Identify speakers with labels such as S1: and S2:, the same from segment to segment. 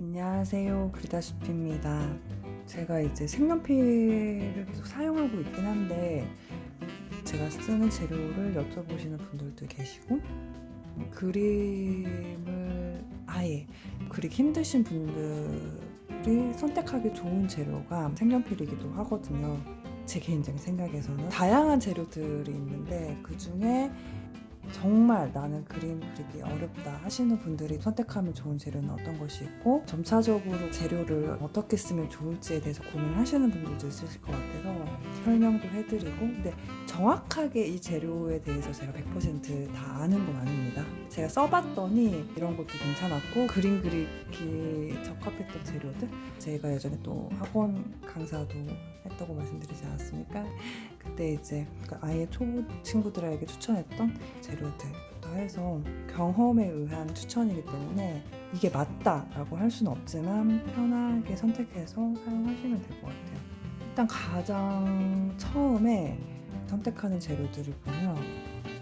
S1: 안녕하세요, 그리다시피입니다. 제가 이제 색연필을 계속 사용하고 있긴 한데 제가 쓰는 재료를 여쭤보시는 분들도 계시고 그림을 아예 그리기 힘드신 분들이 선택하기 좋은 재료가 색연필이기도 하거든요. 제 개인적인 생각에서는 다양한 재료들이 있는데 그 중에 정말 나는 그림 그리기 어렵다 하시는 분들이 선택하면 좋은 재료는 어떤 것이 있고 점차적으로 재료를 어떻게 쓰면 좋을지에 대해서 고민하시는 분들도 있으실 것 같아서 설명도 해드리고, 근데 정확하게 이 재료에 대해서 제가 100%다 아는 건 아닙니다. 제가 써봤더니 이런 것도 괜찮았고 그림 그리기 적합했던 재료들, 제가 예전에 또 학원 강사도 했다고 말씀드리지 않았습니까? 그때 이제 아예 초보 친구들에게 추천했던 재료들부터 해서 경험에 의한 추천이기 때문에 이게 맞다라고 할 수는 없지만 편하게 선택해서 사용하시면 될 것 같아요. 일단 가장 처음에 선택하는 재료들을 보면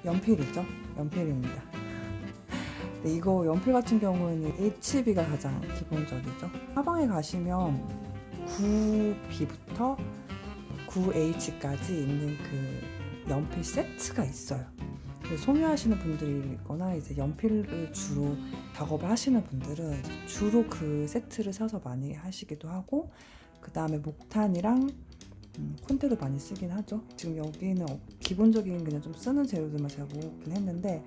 S1: 연필이죠. 연필입니다. 근데 이거 연필 같은 경우는 HB가 가장 기본적이죠. 사방에 가시면 9B부터 9H까지 있는 그 연필 세트가 있어요. 소묘하시는 분들이거나 이제 연필을 주로 작업을 하시는 분들은 주로 그 세트를 사서 많이 하시기도 하고, 그 다음에 목탄이랑 콘테도 많이 쓰긴 하죠. 지금 여기는 기본적인 그냥 좀 쓰는 재료들만 제가 모으긴 했는데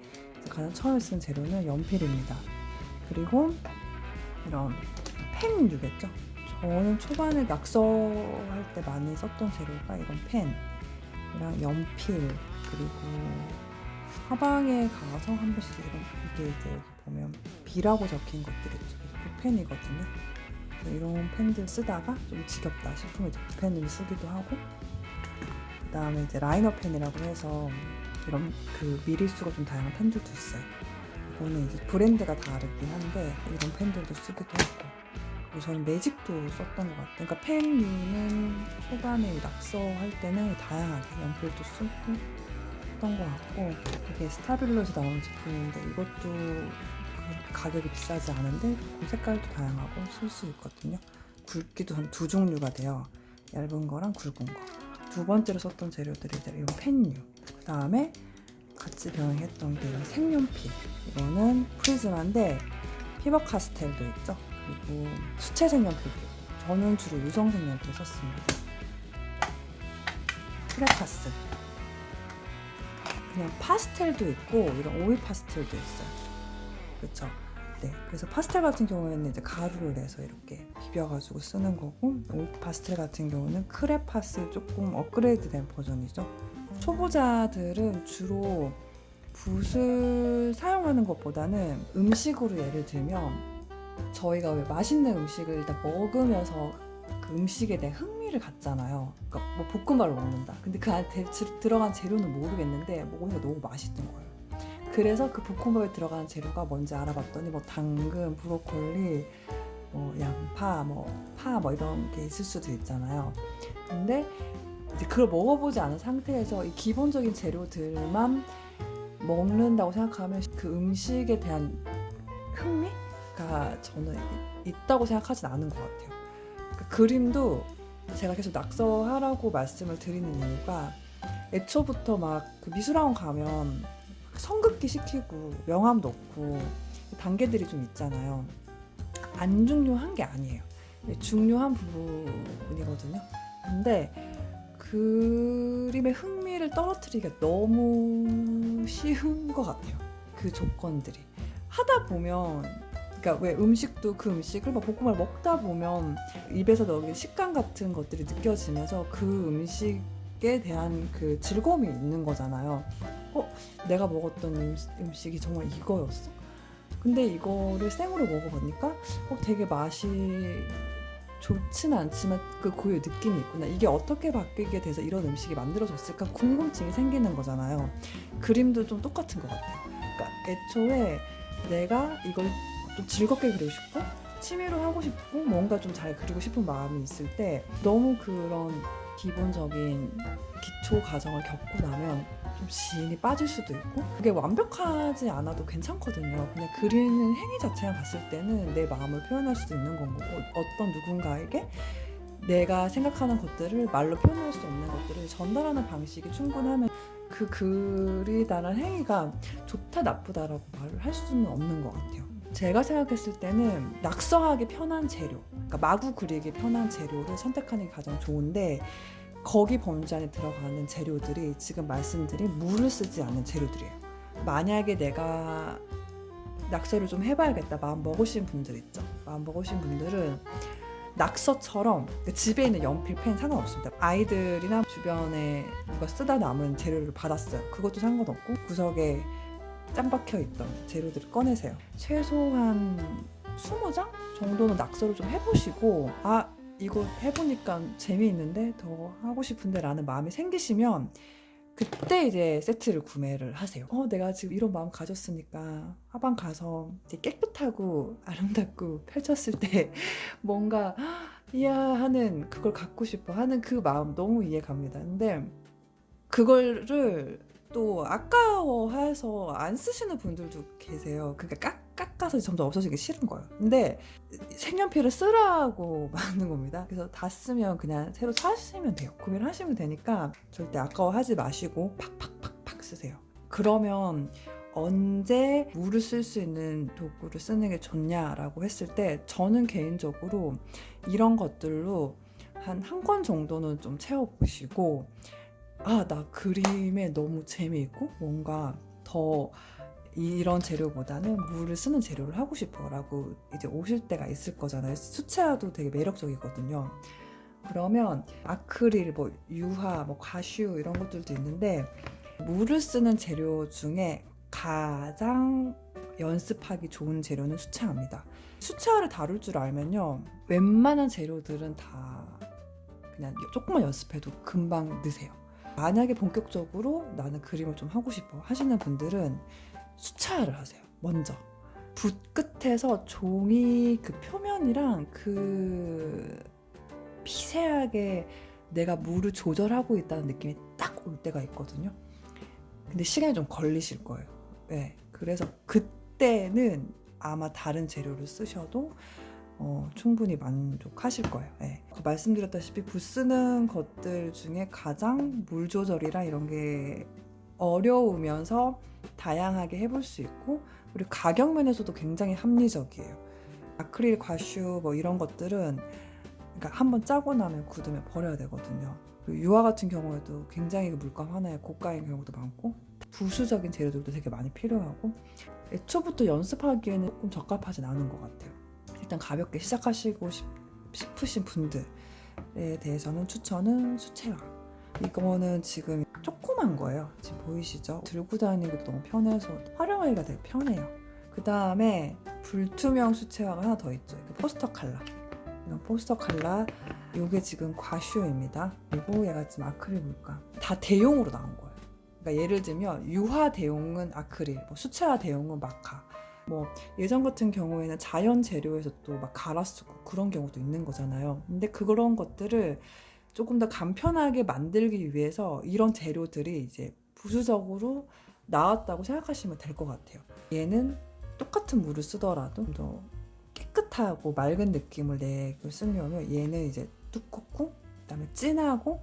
S1: 가장 처음에 쓰는 재료는 연필입니다. 그리고 이런 펜류겠죠. 저는 초반에 낙서할 때 많이 썼던 재료가 이런 펜이랑 연필, 그리고 사방에 가서 한 번씩 이게 이제 여기 보면 B라고 적힌 것들이 펜이거든요. 이런 펜들 쓰다가 좀 지겹다 싶으면 이제 펜을 쓰기도 하고, 그 다음에 이제 라이너 펜이라고 해서 이런 그 미리수가 좀 다양한 펜들도 있어요. 이거는 이제 브랜드가 다르긴 한데 이런 펜들도 쓰기도 하고, 그리고 저는 매직도 썼던 것 같아요. 그러니까 펜류는 초반에 낙서할 때는 다양하게 연필도 쓰고 했던 것 같고, 이게 스타빌로에서 나오는 제품인데 이것도 가격이 비싸지 않은데 색깔도 다양하고 쓸 수 있거든요. 굵기도 한 두 종류가 돼요. 얇은 거랑 굵은 거. 두 번째로 썼던 재료들이 이런 펜류. 그 다음에 같이 병행했던 게 이런 색연필. 이거는 프리즈마인데 피버 카스텔도 있죠. 그리고 수채 색연필도 있고, 저는 주로 유성 색연필 썼습니다. 크레파스. 그냥 파스텔도 있고 이런 오일 파스텔도 있어요. 그렇죠? 네. 그래서 파스텔 같은 경우에는 이제 가루를 내서 이렇게 비벼가지고 쓰는 거고, 오일 파스텔 같은 경우는 크레파스 조금 업그레이드된 버전이죠. 초보자들은 주로 붓을 사용하는 것보다는 음식으로 예를 들면 저희가 왜 맛있는 음식을 일단 먹으면서 그 음식에 대한 흥미를 갖잖아요. 그러니까 뭐 볶음밥을 먹는다. 근데 그 안에 들어간 재료는 모르겠는데 먹으니까 너무 맛있는 거예요. 그래서 그 볶음밥에 들어가는 재료가 뭔지 알아봤더니 뭐 당근, 브로콜리, 뭐 양파, 파 이런 게 있을 수도 있잖아요. 근데 이제 그걸 먹어보지 않은 상태에서 이 기본적인 재료들만 먹는다고 생각하면 그 음식에 대한 흥미가 저는 있다고 생각하진 않은 것 같아요. 그 그림도 제가 계속 낙서하라고 말씀을 드리는 이유가, 애초부터 막 그 미술학원 가면 성급기 시키고 명암 넣고 단계들이 좀 있잖아요. 안 중요한 게 아니에요. 중요한 부분이거든요. 근데 그림의 흥미를 떨어뜨리기가 너무 쉬운 것 같아요. 그 조건들이 하다 보면, 그러니까 왜 음식도 그 음식을 막 볶음을 먹다 보면 입에서 나오는 식감 같은 것들이 느껴지면서 그 음식에 대한 그 즐거움이 있는 거잖아요. 내가 먹었던 음식이 정말 이거였어? 근데 이거를 생으로 먹어보니까 되게 맛이 좋지는 않지만 그 고유의 느낌이 있구나. 이게 어떻게 바뀌게 돼서 이런 음식이 만들어졌을까 궁금증이 생기는 거잖아요. 그림도 좀 똑같은 것 같아요. 그러니까 애초에 내가 이걸 좀 즐겁게 그리고 싶고 취미로 하고 싶고 뭔가 좀 잘 그리고 싶은 마음이 있을 때 너무 그런 기본적인 기초 과정을 겪고 나면 좀 지인이 빠질 수도 있고 그게 완벽하지 않아도 괜찮거든요. 그냥 그리는 행위 자체만 봤을 때는 내 마음을 표현할 수도 있는 건 거고 어떤 누군가에게 내가 생각하는 것들을 말로 표현할 수 없는 것들을 전달하는 방식이 충분하면 그 그리다는 행위가 좋다 나쁘다라고 말을 할 수는 없는 것 같아요. 제가 생각했을 때는 낙서하기 편한 재료, 그러니까 마구 그리기 편한 재료를 선택하는 게 가장 좋은데 거기 범주 안에 들어가는 재료들이 지금 말씀드린 물을 쓰지 않는 재료들이에요. 만약에 내가 낙서를 좀 해봐야겠다 마음 먹으신 분들 있죠. 마음 먹으신 분들은 낙서처럼 집에 있는 연필, 펜 상관없습니다. 아이들이나 주변에 누가 쓰다 남은 재료를 받았어요. 그것도 상관없고 구석에 짱 박혀 있던 재료들을 꺼내세요. 최소한 20장 정도는 낙서를 좀 해보시고 이거 해보니까 재미있는데 더 하고 싶은데 라는 마음이 생기시면 그때 이제 세트를 구매를 하세요. 내가 지금 이런 마음 가졌으니까 화방 가서 이제 깨끗하고 아름답고 펼쳤을 때 뭔가 이야 하는 그걸 갖고 싶어 하는 그 마음 너무 이해 갑니다. 근데 그거를 또 아까워해서 안 쓰시는 분들도 계세요. 그러니까 깎아서 점점 없어지기 싫은 거예요. 근데 색연필을 쓰라고 만든 겁니다. 그래서 다 쓰면 그냥 새로 사시면 돼요. 구매를 하시면 되니까 절대 아까워하지 마시고 팍팍팍팍 쓰세요. 그러면 언제 물을 쓸 수 있는 도구를 쓰는 게 좋냐라고 했을 때 저는 개인적으로 이런 것들로 한 권 정도는 좀 채워보시고 나 그림에 너무 재미있고 뭔가 더 이런 재료보다는 물을 쓰는 재료를 하고 싶어 라고 이제 오실 때가 있을 거잖아요. 수채화도 되게 매력적이거든요. 그러면 아크릴, 유화, 과슈 이런 것들도 있는데 물을 쓰는 재료 중에 가장 연습하기 좋은 재료는 수채화입니다. 수채화를 다룰 줄 알면요. 웬만한 재료들은 다 그냥 조금만 연습해도 금방 느세요. 만약에 본격적으로 나는 그림을 좀 하고 싶어 하시는 분들은 수채화를 하세요. 먼저 붓 끝에서 종이 그 표면이랑 그 미세하게 내가 물을 조절하고 있다는 느낌이 딱 올 때가 있거든요. 근데 시간이 좀 걸리실 거예요. 네, 그래서 그때는 아마 다른 재료를 쓰셔도 충분히 만족하실 거예요. 네. 말씀드렸다시피 붓 쓰는 것들 중에 가장 물 조절이랑 이런 게 어려우면서 다양하게 해볼 수 있고 그리고 가격 면에서도 굉장히 합리적이에요. 아크릴, 과슈 이런 것들은 그러니까 한번 짜고 나면 굳으면 버려야 되거든요. 유화 같은 경우에도 굉장히 물감 하나에 고가인 경우도 많고 부수적인 재료들도 되게 많이 필요하고 애초부터 연습하기에는 조금 적합하진 않은 것 같아요. 일단 가볍게 시작하시고 싶으신 분들에 대해서는 추천은 수채화. 이거는 지금 조그만 거예요. 지금 보이시죠? 들고 다니기도 너무 편해서 활용하기가 되게 편해요. 그 다음에 불투명 수채화가 하나 더 있죠. 포스터 칼라. 이런 포스터 칼라. 이게 지금 과슈입니다. 그리고 얘가 지금 아크릴 물감. 다 대용으로 나온 거예요. 그러니까 예를 들면 유화 대용은 아크릴, 수채화 대용은 마카. 예전 같은 경우에는 자연 재료에서 또 갈아 쓰고 그런 경우도 있는 거잖아요. 근데 그런 것들을 조금 더 간편하게 만들기 위해서 이런 재료들이 이제 부수적으로 나왔다고 생각하시면 될 것 같아요. 얘는 똑같은 물을 쓰더라도 좀 더 깨끗하고 맑은 느낌을 내고 쓰려면 얘는 이제 두껍고 그다음에 진하고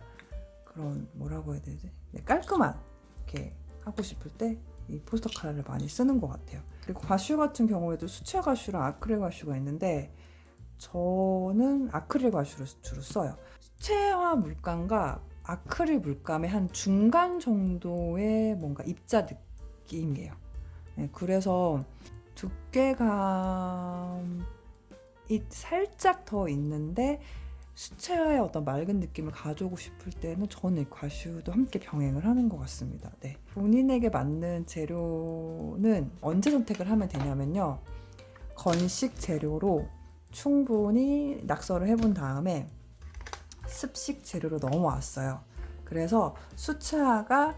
S1: 그런 뭐라고 해야 되지? 깔끔한 이렇게 하고 싶을 때 이 포스터 컬러를 많이 쓰는 것 같아요. 그리고 과슈 같은 경우에도 수채 과슈랑 아크릴 과슈가 있는데 저는 아크릴 과슈를 주로 써요. 수채화 물감과 아크릴 물감의 한 중간 정도의 뭔가 입자 느낌이에요. 네, 그래서 두께감이 살짝 더 있는데 수채화의 어떤 맑은 느낌을 가져오고 싶을 때는 저는 이 과슈도 함께 병행을 하는 것 같습니다. 네. 본인에게 맞는 재료는 언제 선택을 하면 되냐면요. 건식 재료로 충분히 낙서를 해본 다음에 습식 재료로 넘어왔어요. 그래서 수채화가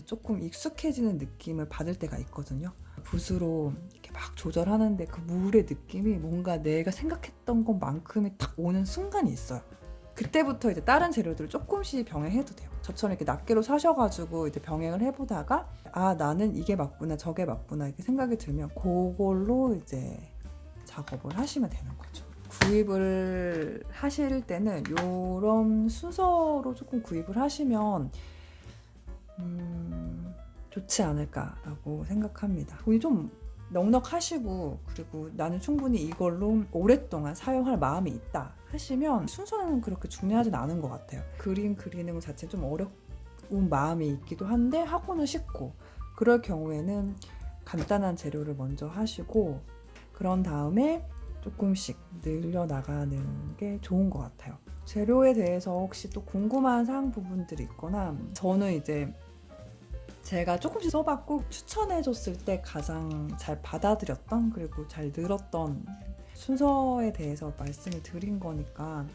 S1: 조금 익숙해지는 느낌을 받을 때가 있거든요. 붓으로 이렇게 막 조절하는데 그 물의 느낌이 뭔가 내가 생각했던 것만큼이 딱 오는 순간이 있어요. 그때부터 이제 다른 재료들을 조금씩 병행해도 돼요. 저처럼 이렇게 낱개로 사셔가지고 이제 병행을 해보다가 아 나는 이게 맞구나 저게 맞구나 이렇게 생각이 들면 그걸로 이제 작업을 하시면 되는 거죠. 구입을 하실 때는 이런 순서로 조금 구입을 하시면 좋지 않을까라고 생각합니다. 돈이 좀 넉넉하시고 그리고 나는 충분히 이걸로 오랫동안 사용할 마음이 있다 하시면 순서는 그렇게 중요하진 않은 것 같아요. 그림 그리는 것 자체는 좀 어려운 마음이 있기도 한데 하고는 쉽고 그럴 경우에는 간단한 재료를 먼저 하시고 그런 다음에 조금씩 늘려나가는 게 좋은 것 같아요. 재료에 대해서 혹시 또 궁금한 사항 부분들이 있거나 저는 이제 제가 조금씩 써봤고 추천해줬을 때 가장 잘 받아들였던 그리고 잘 늘었던 순서에 대해서 말씀을 드린 거니까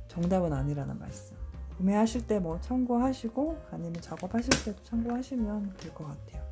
S1: 정답은 아니라는 말씀. 구매하실 때 뭐 참고하시고 아니면 작업하실 때도 참고하시면 될 것 같아요.